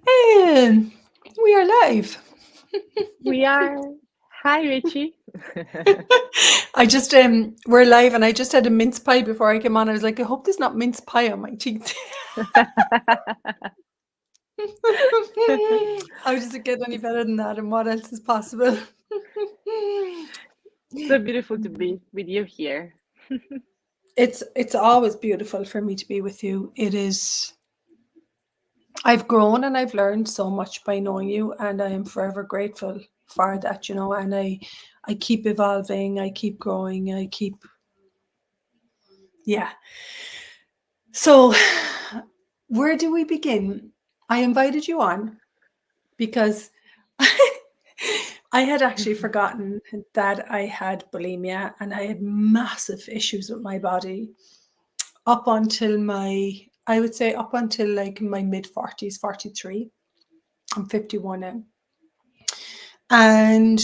And we are live. We are. Hi, Richie. I just we're live and I just had a mince pie before I came on. I was like, I hope there's not mince pie on my teeth. How does it get any better than that? And what else is possible? So beautiful to be with you here. It's always beautiful for me to be with you. It is. I've grown and I've learned so much by knowing you, and I am forever grateful for that. And I keep evolving, I keep growing, I keep yeah. So, where do we begin? I invited you on because I had actually forgotten that I had bulimia and I had massive issues with my body up until I would say up until like my mid 40s, 43. I'm 51 now. And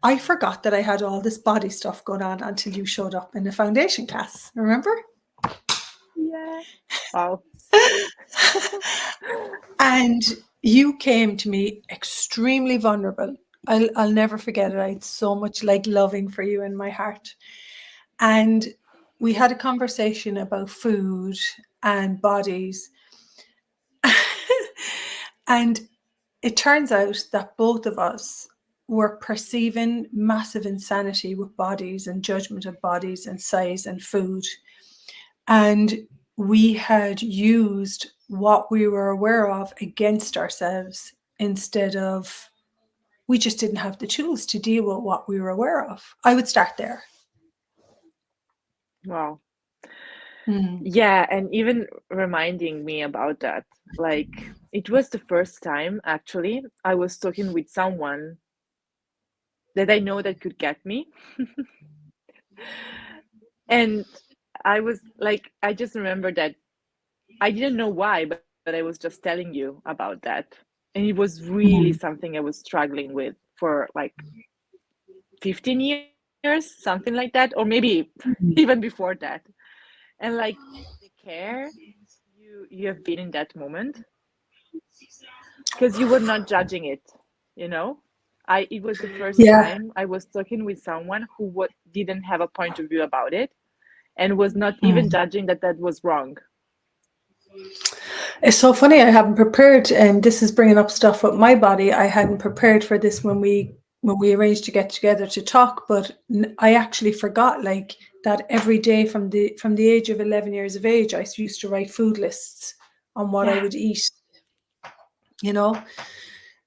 I forgot that I had all this body stuff going on until you showed up in the foundation class. Remember? Yeah. Wow. And you came to me extremely vulnerable. I'll never forget it. I had so much like loving for you in my heart. And we had a conversation about food and bodies. And it turns out that both of us were perceiving massive insanity with bodies and judgment of bodies and size and food. And we had used what we were aware of against ourselves instead of, we just didn't have the tools to deal with what we were aware of. I would start there. Wow. Mm. Yeah, and even reminding me about that. Like, it was the first time actually I was talking with someone that I know that could get me. And I was like, I just remember that I didn't know why, but I was just telling you about that. And it was really Mm. something I was struggling with for like 15 years, something like that, or maybe even before that. And like the care you have been in that moment, because you were not judging it, you know? I It was the first Yeah. time I was talking with someone who didn't have a point of view about it and was not even Mm. judging that that was wrong. It's so funny. I haven't prepared, and this is bringing up stuff with my body. I hadn't prepared for this when we arranged to get together to talk, but I actually forgot like that every day from the age of 11 years of age, I used to write food lists on what I Yeah, would eat, you know,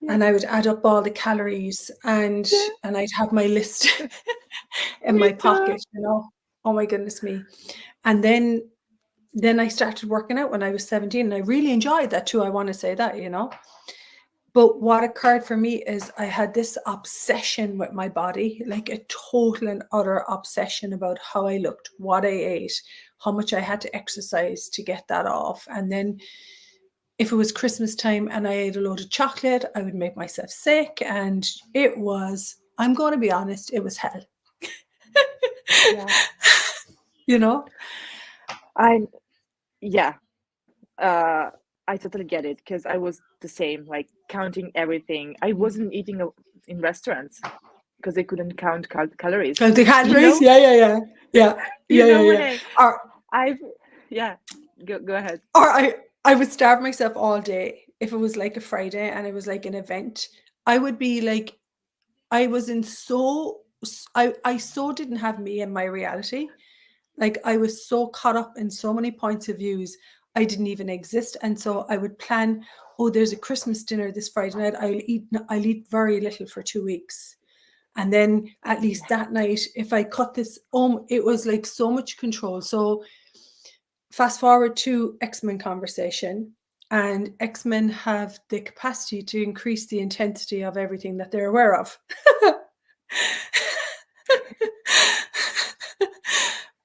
yeah, and I would add up all the calories and yeah. and I'd have my list in Me my too. pocket, you know. Oh my goodness me. And then I started working out when I was 17 and I really enjoyed that too. I want to say that, you know. But what occurred for me is I had this obsession with my body, like a total and utter obsession about how I looked, what I ate, how much I had to exercise to get that off. And then if it was Christmas time and I ate a load of chocolate, I would make myself sick. And I'm going to be honest, it was hell, Yeah. you know? I yeah. I totally get it because I was the same, like counting everything. I wasn't eating in restaurants because I couldn't count calories. And the You calories, know, yeah, yeah, yeah. Yeah, you yeah, yeah, know when yeah. Or I've yeah. Go ahead. Or I would starve myself all day if it was like a Friday and it was like an event. I would be like I was in so I so didn't have me in my reality. Like I was so caught up in so many points of views, I didn't even exist. And so I would plan, oh, there's a Christmas dinner this Friday night. I'll eat very little for 2 weeks. And then at least Yeah. that night, if I cut this, it was like so much control. So fast forward to Xmen conversation, and Xmen have the capacity to increase the intensity of everything that they're aware of.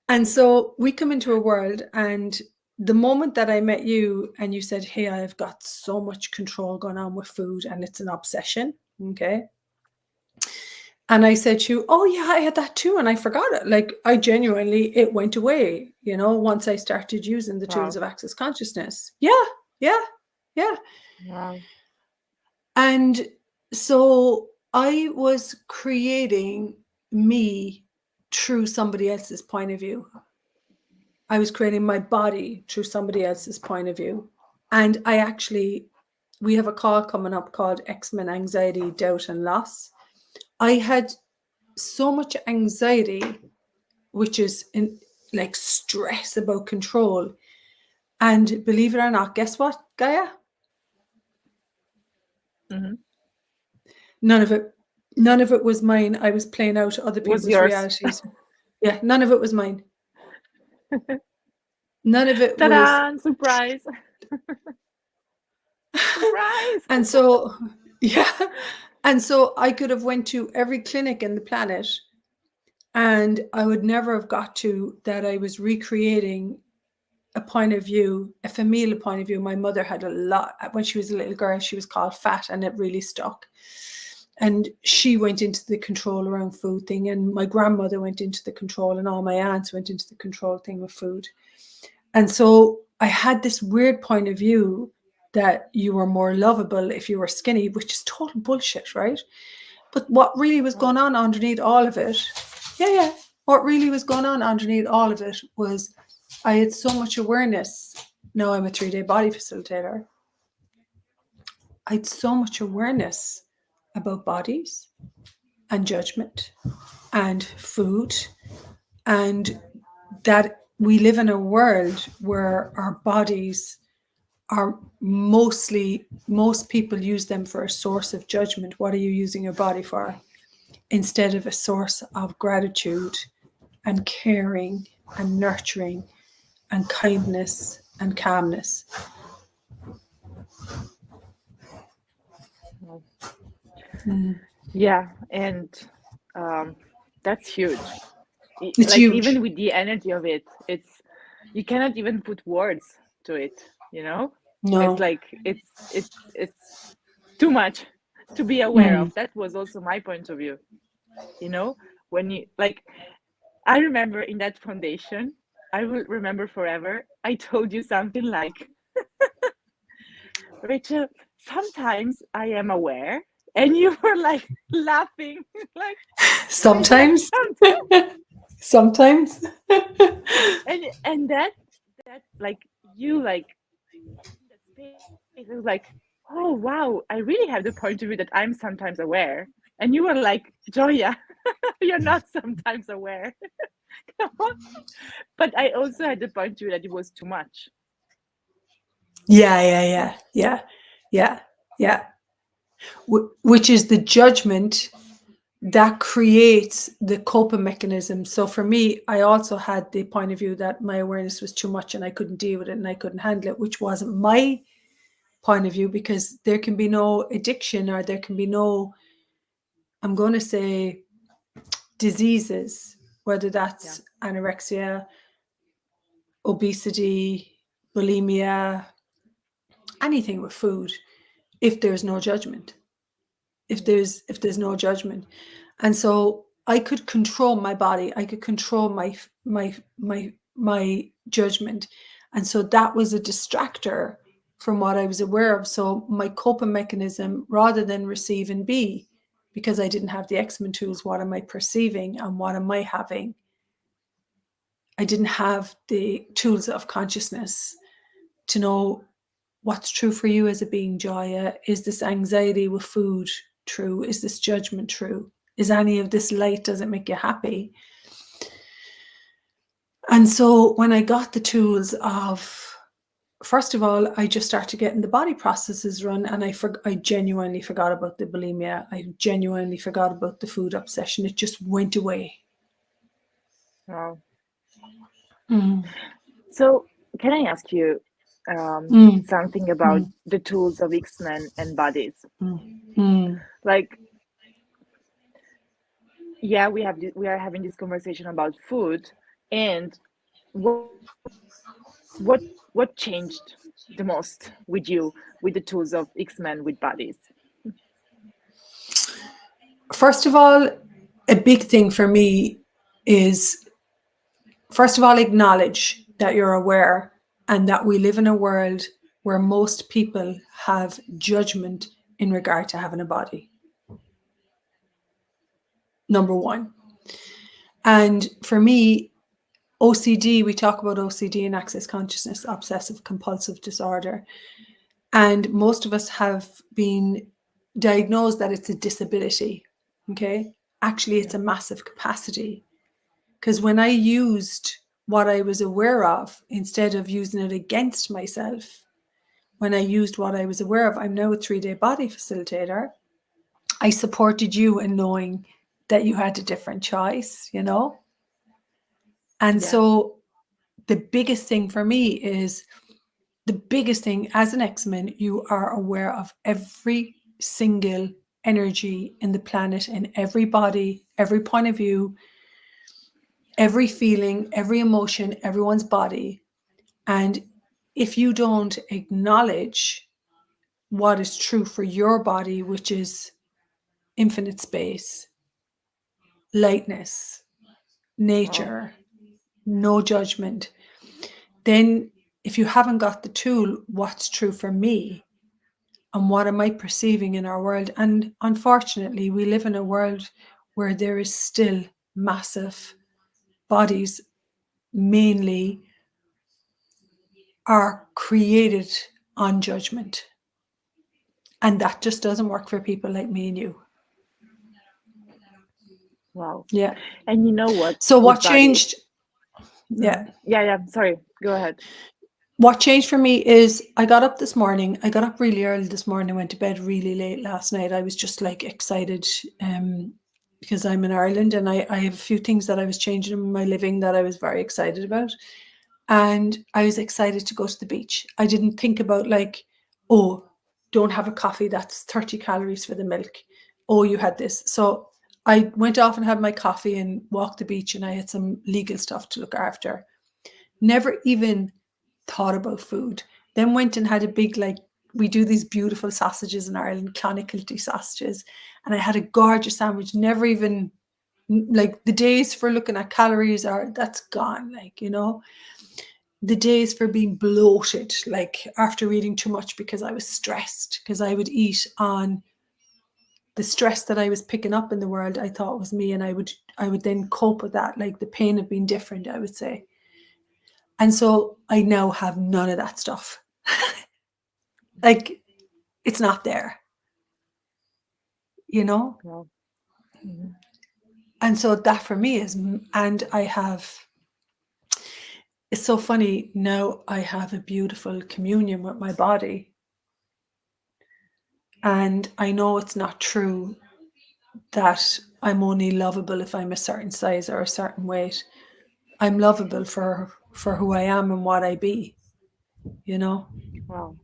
And so we come into a world, and the moment that I met you and you said, hey, I've got so much control going on with food and it's an obsession. Okay. And I said to you, oh, yeah, I had that too. And I forgot it. Like, I genuinely, it went away, once I started using the tools Wow. of access consciousness. Yeah, yeah, yeah. Wow. And so I was creating me through somebody else's point of view. I was creating my body through somebody else's point of view. And we have a call coming up called Xmen Anxiety, Doubt and Loss. I had so much anxiety, which is like stress about control. And believe it or not, guess what, Gaia? Mm-hmm. None of it was mine. I was playing out other people's realities. Yeah, none of it was mine. None of it Ta-da! Surprise! Surprise! And so, yeah. And so I could have went to every clinic in the planet and I would never have got to that I was recreating a point of view, a familial point of view. My mother had a lot, when she was a little girl, she was called fat and it really stuck. And she went into the control around food thing. And my grandmother went into the control and all my aunts went into the control thing with food. And so I had this weird point of view that you were more lovable if you were skinny, which is total bullshit, right? But what really was going on underneath all of it, what really was going on underneath all of it was I had so much awareness. Now I'm a 3-day body facilitator. I had so much awareness about bodies and judgment and food, and that we live in a world where our bodies are most people use them for a source of judgment. What are you using your body for? Instead of a source of gratitude and caring and nurturing and kindness and calmness. Yeah, and that's huge. It's like huge. Even with the energy of it, you cannot even put words to it, No. It's like it's too much to be aware of. That was also my point of view, when you like, I remember in that foundation, I will remember forever, I told you something like, Rachel, sometimes I am aware, and you were like laughing like, sometimes. Sometimes. and that like, you like in that space, it was like, oh wow, I really have the point of view that I'm sometimes aware. And you were like, Joya, you're not sometimes aware. But I also had the point of view that it was too much. Yeah. Which is the judgment that creates the coping mechanism. So for me, I also had the point of view that my awareness was too much and I couldn't deal with it and I couldn't handle it, which wasn't my point of view, because there can be no addiction, or there can be no, I'm going to say, diseases, whether that's anorexia, obesity, bulimia, anything with food, if there's no judgment. If there's no judgment. And so I could control my body, I could control my judgment. And so that was a distractor from what I was aware of. So my coping mechanism, rather than receive and be, because I didn't have the Xmen tools, what am I perceiving and what am I having? I didn't have the tools of consciousness to know what's true for you as a being, Joya. Is this anxiety with food true? Is this judgment true? Is any of this light, does it make you happy? And so when I got the tools of, first of all, I just started getting the body processes run, and I genuinely forgot about the bulimia. I genuinely forgot about the food obsession. It just went away. Wow. So can I ask you something about the tools of Xmen and bodies? Like, yeah, we are having this conversation about food, and what changed the most with you with the tools of Xmen with bodies? First of all, a big thing for me is, first of all, acknowledge that you're aware and that we live in a world where most people have judgment in regard to having a body. Number one. And for me, OCD, we talk about OCD and access consciousness, obsessive compulsive disorder. And most of us have been diagnosed that it's a disability. Okay. Actually, it's a massive capacity. Because when I used what I was aware of, instead of using it against myself, when I used what I was aware of, I'm now a 3-day body facilitator. I supported you in knowing that you had a different choice, you know? And so the biggest thing for me is the biggest thing as an Xmen, you are aware of every single energy in the planet, in every body, every point of view, every feeling, every emotion, everyone's body. And if you don't acknowledge what is true for your body, which is infinite space, lightness, nature, no judgment, then if you haven't got the tool, what's true for me and what am I perceiving in our world? And unfortunately, we live in a world where there is still massive bodies, mainly are created on judgment. And that just doesn't work for people like me and you. Wow. Yeah. And you know what? So what With bodies. changed? Yeah. Yeah. Sorry. Go ahead. What changed for me is I got up this morning. I got up really early this morning, went to bed really late last night. I was just like excited because I'm in Ireland and I have a few things that I was changing in my living that I was very excited about. And I was excited to go to the beach. I didn't think about like, oh, don't have a coffee. That's 30 calories for the milk. Oh, you had this. So I went off and had my coffee and walked the beach and I had some legal stuff to look after. Never even thought about food. Then went and had a big, like, we do these beautiful sausages in Ireland, Clonakilty sausages. And I had a gorgeous sandwich, never even, like, the days for looking at calories that's gone, like, you know. The days for being bloated, like after eating too much because I was stressed, because I would eat on the stress that I was picking up in the world, I thought was me. And I would then cope with that, like the pain of being different, I would say. And so I now have none of that stuff. Like, it's not there, you know? Wow. Mm-hmm. And so that for me is, and it's so funny now, I have a beautiful communion with my body. And I know it's not true that I'm only lovable if I'm a certain size or a certain weight. I'm lovable for who I am and what I be, you know? Wow.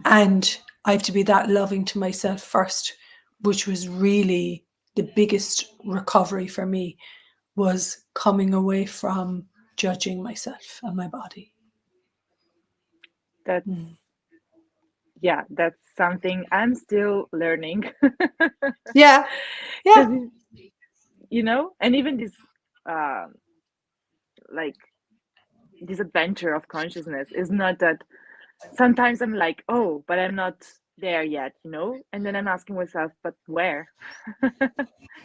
And I have to be that loving to myself first, which was really the biggest recovery for me, was coming away from judging myself and my body. That's that's something I'm still learning. Yeah. Because you know, and even this like this adventure of consciousness is not that sometimes I'm like, oh, but I'm not there yet, you know? And then I'm asking myself, but where?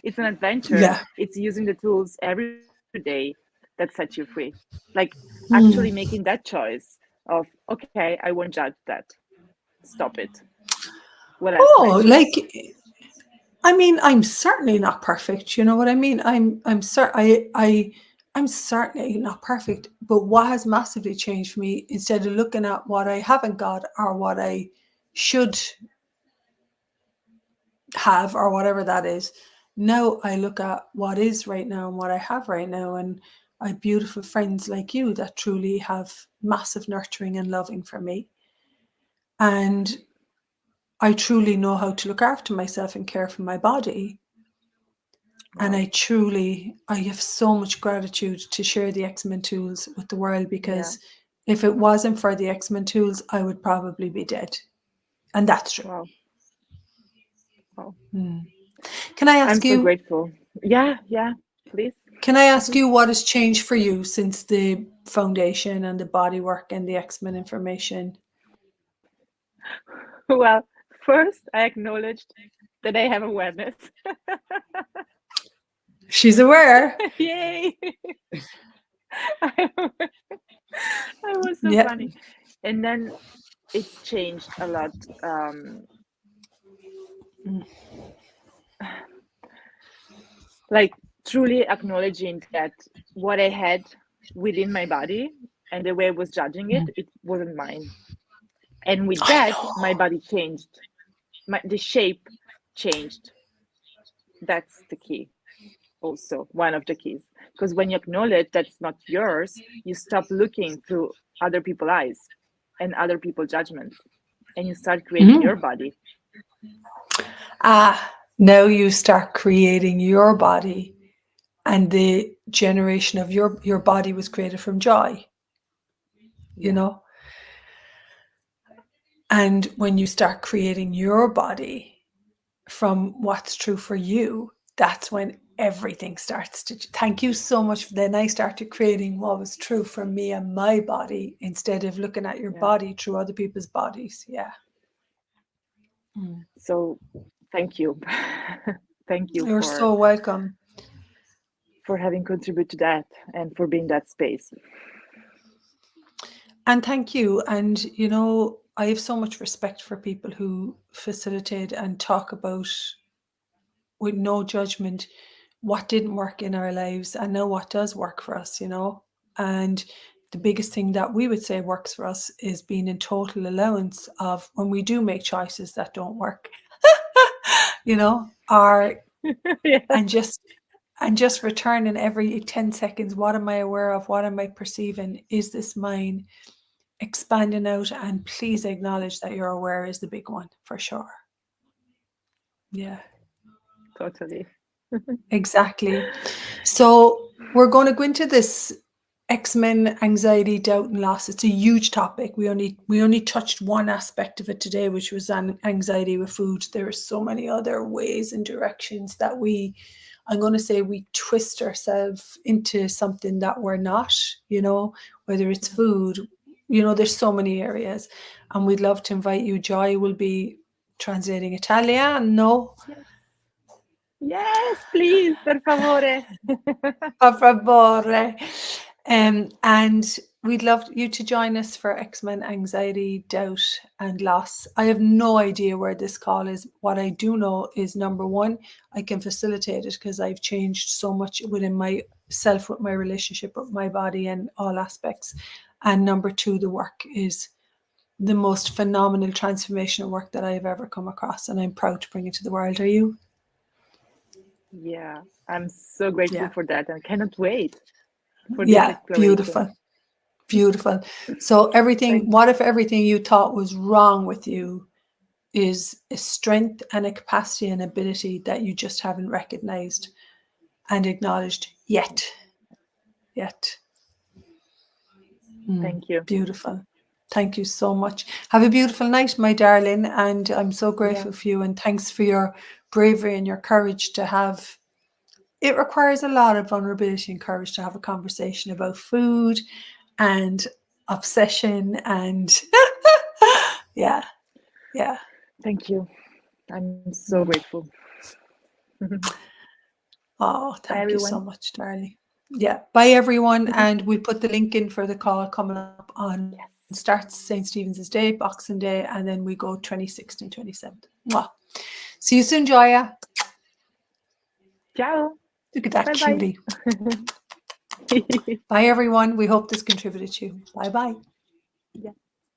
It's an adventure. Yeah. It's using the tools every day that set you free. Like actually making that choice of, okay, I won't judge that. Stop it. What else can I Oh, choose? like, I mean, I'm certainly not perfect. You know what I mean? I'm certainly not perfect. But what has massively changed for me, instead of looking at what I haven't got or what I should have or whatever that is, now I look at what is right now and what I have right now. And I have beautiful friends like you that truly have massive nurturing and loving for me. And I truly know how to look after myself and care for my body. And Wow. I have so much gratitude to share the Xmen tools with the world, Yeah. because if it wasn't for the Xmen tools, I would probably be dead. And that's true. Wow. Wow. Can I I'm ask so you, grateful. Yeah, please. what has changed for you since the foundation and the body work and the Xmen information? Well, First, I acknowledged that I have awareness. She's aware. Yay! I was so Yeah. funny. And then it changed a lot. Like truly acknowledging that what I had within my body and the way I was judging it, it wasn't mine. And with I that, know. my body changed. The shape changed. That's the key. Also, one of the keys. Because when you acknowledge that's not yours, you stop looking through other people's eyes and other people's judgments, and you start creating your body. Now you start creating your body, and the generation of your body was created from joy, you know. And when you start creating your body from what's true for you, that's when everything starts to. Thank you so much. Then I started creating what was true for me and my body instead of looking at your body through other people's bodies. Yeah. So thank you. Thank you You're so welcome. For having contributed to that and for being that space. And thank you. And, you know, I have so much respect for people who facilitate and talk about, with no judgment, what didn't work in our lives and know what does work for us, you know. And the biggest thing that we would say works for us is being in total allowance of when we do make choices that don't work, you know, and just returning every 10 seconds, what am I aware of? What am I perceiving? Is this mine? Expanding out, and please acknowledge that you're aware is the big one for sure. Yeah. Totally. Exactly. So we're going to go into this Xmen, anxiety, doubt, and loss. It's a huge topic. We only touched one aspect of it today, which was anxiety with food. There are so many other ways and directions that I'm going to say we twist ourselves into something that we're not, you know, whether it's food, you know, there's so many areas. And we'd love to invite you. Joy will be translating Italiano. Yes, please, per favore. Per favore. And we'd love you to join us for Xmen, anxiety, doubt, and loss. I have no idea where this call is. What I do know is, number one, I can facilitate it because I've changed so much within myself, with my relationship with my body and all aspects. And number two, the work is the most phenomenal transformational work that I have ever come across. And I'm proud to bring it to the world. Are you? Yeah, I'm so grateful for that and cannot wait for this exploration. Beautiful. So what if everything you thought was wrong with you is a strength and a capacity and ability that you just haven't recognized and acknowledged yet? Thank you. Beautiful. Thank you so much. Have a beautiful night, my darling. And I'm so grateful for you. And thanks for your bravery and your courage to have. It requires a lot of vulnerability and courage to have a conversation about food and obsession and yeah. Thank you. I'm so grateful. Oh, thank you so much, darling. Yeah. Bye, everyone. And we'll put the link in for the call coming up on starts St. Stephen's Day, Boxing Day, and then we go 26th and 27th. Mwah. See you soon, Joya. Ciao. Look at that Bye-bye. cutie. Bye, everyone. We hope this contributed to you. Bye-bye. Yeah.